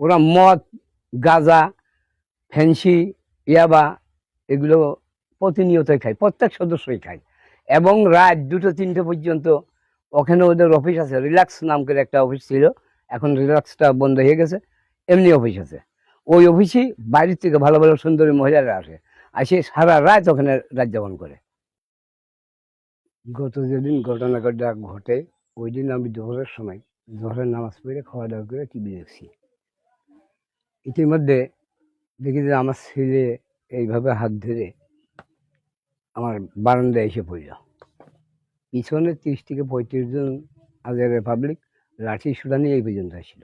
ওরা মদ, গাঁজা, ফ্যান্সি, ইয়াবা এগুলো প্রতিনিয়তই খায়, প্রত্যেক সদস্যই খায়। এবং রাত 2-3টে পর্যন্ত ওখানে ওদের অফিস আছে, রিল্যাক্স নাম করে একটা অফিস ছিল, এখন রিল্যাক্সটা বন্ধ হয়ে গেছে, এমনি অফিস আছে। ওই অফিসেই বাইরের থেকে ভালো ভালো সুন্দরী মহিলারা আসে সারা রাত ওখানে রাত যাপন করে। গত যেদিন ঘটনাটা ঘটে ওই দিন আমি দুপুরের সময় জোহরের নামাজ পড়ে খাওয়া দাওয়া করে টিভি দেখছি। ইতিমধ্যে দেখি যে আমার ছেলে এইভাবে হাত ধরে আমার বারান্দায় এসে পড়ল। পিছনে 30-35 জন আজের পাবলিক লাঠি সুটা নিয়ে এই পর্যন্ত আসছিল।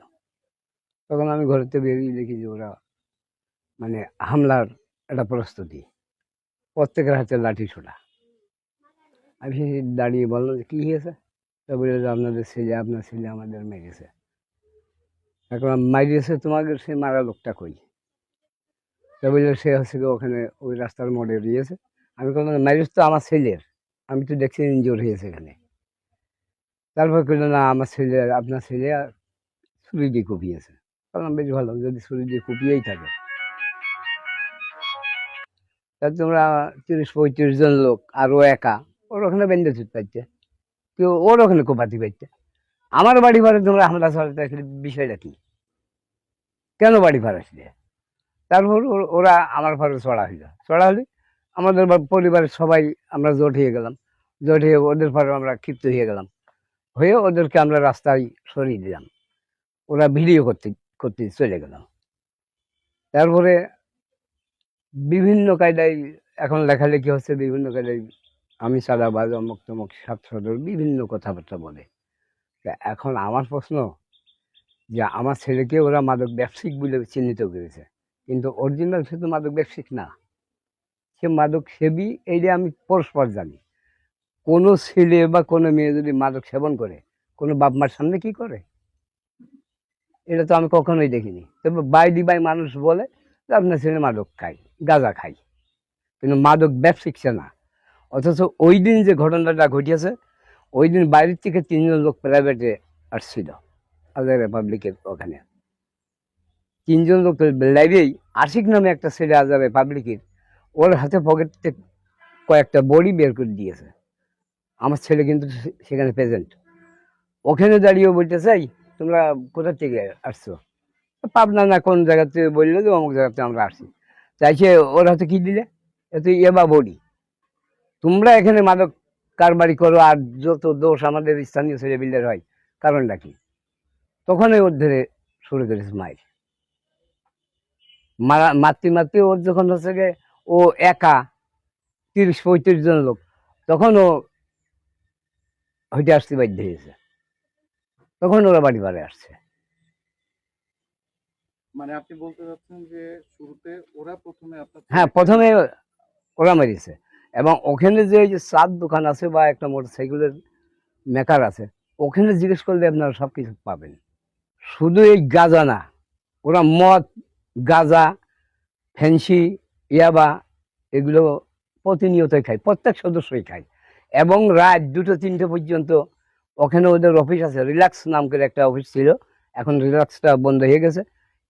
তখন আমি ঘরেতে বেরিয়ে দেখি যে ওরা মানে হামলার একটা প্রস্তুতি, প্রত্যেকের হাতে লাঠি সুটা। আমি দাঁড়িয়ে বললাম যে কী হয়েছে? তা বললো যে আপনার ছেলে আমাদের মেরেছে। এখন মারিয়েছে তোমাকে, সে মারা লোকটা কই? তা বললো সে হচ্ছে ওখানে ওই রাস্তার মোড়ে দিয়েছে। আমি বললাম মারিস তো আমার ছেলের, আমি তো দেখছি ইনজোর হয়েছে এখানে। তারপর বললো না আপনার ছেলে ছুরি দিয়ে কুপিয়েছে। বললাম বেশ ভালো, যদি ছুরি দিয়ে কুপিয়েই থাকে তা তোমরা 30-35 জন লোক আর ও একা, ওর ওখানে বেঁধে ছুটতে পারছে, কেউ ওর ওখানে কোপাতে পারছে। আমার বাড়ি ভাড়া তোমরা হামলা চালাতে বিষয়টা কি? কেন বাড়ি ভাড়া আসলে? তারপর ওরা আমার ঘরে চড়া হলে আমাদের পরিবারের সবাই আমরা জোট হয়ে গেলাম। জোট হয়ে ওদের পরে আমরা ক্ষিপ্ত হয়ে গেলাম, হয়ে ওদেরকে আমরা রাস্তায় সরিয়ে দিলাম। ওরা ভিডিও করতে করতে চলে গেলাম। তারপরে বিভিন্ন কায়দায় এখন লেখালেখি হচ্ছে, বিভিন্ন কায়দায় আমি চাঁদাবাজ, অমুক তমুক, ছাত্রদের বিভিন্ন কথাবার্তা বলে। তা এখন আমার প্রশ্ন যে আমার ছেলেকে ওরা মাদক ব্যবসায়িক বলে চিহ্নিত করেছে, কিন্তু অরিজিনাল সে তো মাদক ব্যবসায়িক না, সে মাদক সেবী। এইটা আমি পরস্পর জানি। কোনো ছেলে বা কোনো মেয়ে যদি মাদক সেবন করে, কোনো বাপ মার সামনে কি করে? এটা তো আমি কখনোই দেখিনি। তবে বাই মানুষ বলে যে আপনার ছেলে মাদক খায়, গাঁজা খায়, কিন্তু মাদক ব্যবসায়িক সে না। অথচ ওই দিন যে ঘটনাটা ঘটিয়েছে, ওই দিন বাইরের থেকে 3 জন লোক প্রাইভেটে আসছিল আজাদ রিপাবলিকের ওখানে। 3 জন লোক লাইভেই আশিক নামে একটা ছেলে আজাদ রিপাবলিকের, ওর হাতে পকেট থেকে কয়েকটা বড়ি বের করে দিয়েছে। আমার ছেলে কিন্তু সেখানে প্রেজেন্ট। ওখানে দাঁড়িয়ে বলতে চাই তোমরা কোথা থেকে আসছো? পাবনা না কোন জায়গাতে, বললো যে অমুক জায়গাতে আমরা আসছি। চাইছে ওর হাতে কি দিলে? এত বা বডি। তোমরা এখানে মাদক কারবারি করো আর যত দোষ আমাদের স্থানীয় ছেলে বিল্ডার হয়, কারণটা কি? তখনই ওর ধরে শুরু করেছে মায়ের মাতৃ ওর যখন হচ্ছে গিয়ে ও একা 30-35 জন লোক, তখন ও হইতে আসতে বাধ্য হয়েছে, তখন ওরা বাড়ি বাড়ি আসছে। মানে আপনি বলতে চাচ্ছেন যে শুরুতে ওরা প্রথমে হ্যাঁ, প্রথমে ওরা মেরেছে। এবং ওখানে যে ওই যে চার দোকান আছে বা একটা মোটরসাইকেলের মেকার আছে, ওখানে জিজ্ঞেস করলে আপনারা সবকিছু পাবেন। শুধু এই গাঁজা না, ওরা মদ, গাঁজা, ফ্যান্সি, ইয়াবা এগুলো প্রতিনিয়তই খায়, প্রত্যেক সদস্যই খায়। এবং রাত 2-3টে পর্যন্ত ওখানে ওদের অফিস আছে, রিল্যাক্স নাম করে একটা অফিস ছিল, এখন রিল্যাক্সটা বন্ধ হয়ে গেছে,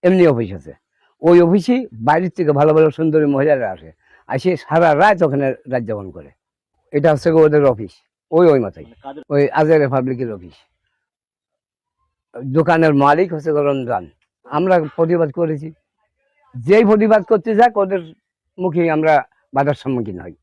এমনি অফিস আছে। ওই অফিসেই বাইরের থেকে ভালো ভালো সুন্দরী মহিলারা আসে সারা রাত ওখানে রাত যাপন করে। এটা হচ্ছে ওদের অফিস, ওই মাথায় ওই আজাদ রিপাবলিকের অফিস। দোকানের মালিক হচ্ছে রমজান। আমরা প্রতিবাদ করেছি, যেই প্রতিবাদ করতে যাক ওদের মুখে আমরা বাধার সম্মুখীন হই।